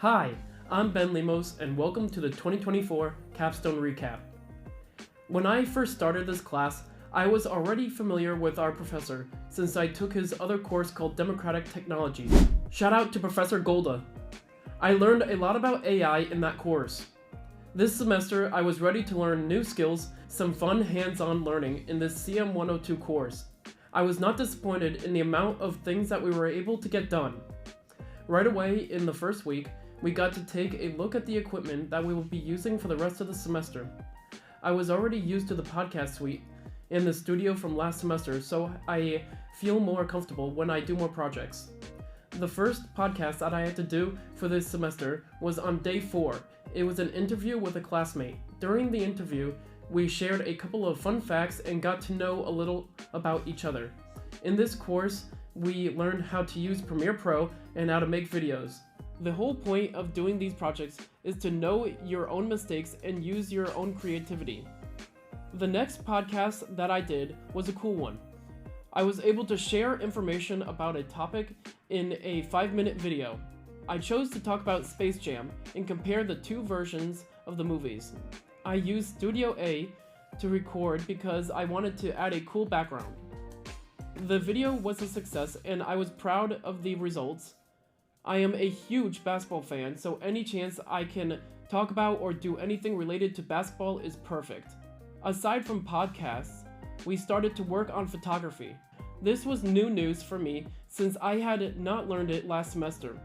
Hi, I'm Ben Lemos, and welcome to the 2024 Capstone Recap. When I first started this class, I was already familiar with our professor since I took his other course called Democratic Technology. Shout out to Professor Golda. I learned a lot about AI in that course. This semester, I was ready to learn new skills, some fun hands-on learning in this CM 102 course. I was not disappointed in the amount of things that we were able to get done. Right away in the first week, we got to take a look at the equipment that we will be using for the rest of the semester. I was already used to the podcast suite in the studio from last semester, so I feel more comfortable when I do more projects. The first podcast that I had to do for this semester was on day 4. It was an interview with a classmate. During the interview, we shared a couple of fun facts and got to know a little about each other. In this course, we learned how to use Premiere Pro and how to make videos. The whole point of doing these projects is to know your own mistakes and use your own creativity. The next podcast that I did was a cool one. I was able to share information about a topic in a 5-minute video. I chose to talk about Space Jam and compare the two versions of the movies. I used Studio A to record because I wanted to add a cool background. The video was a success and I was proud of the results. I am a huge basketball fan, so any chance I can talk about or do anything related to basketball is perfect. Aside from podcasts, we started to work on photography. This was new news for me since I had not learned it last semester.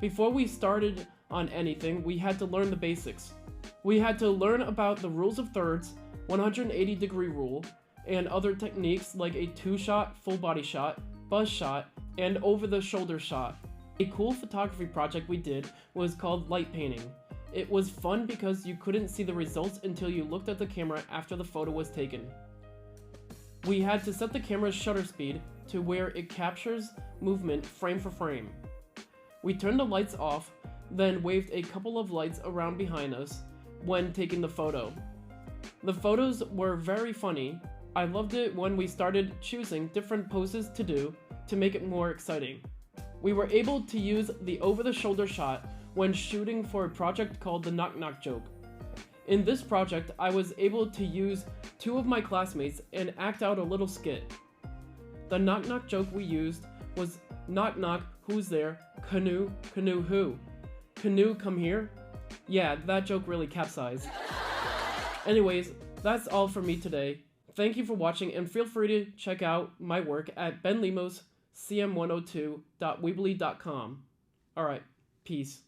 Before we started on anything, we had to learn the basics. We had to learn about the rules of thirds, 180-degree rule, and other techniques like a 2-shot, full body shot, buzz shot, and over-the-shoulder shot. A cool photography project we did was called light painting. It was fun because you couldn't see the results until you looked at the camera after the photo was taken. We had to set the camera's shutter speed to where it captures movement frame for frame. We turned the lights off, then waved a couple of lights around behind us when taking the photo. The photos were very funny. I loved it when we started choosing different poses to do to make it more exciting. We were able to use the over-the-shoulder shot when shooting for a project called the Knock Knock Joke. In this project, I was able to use 2 of my classmates and act out a little skit. The Knock Knock Joke we used was knock knock, who's there, canoe, canoe who? Canoe come here? Yeah, that joke really capsized. Anyways, that's all for me today. Thank you for watching and feel free to check out my work at benlemoscm102.weebly.com. Alright, peace.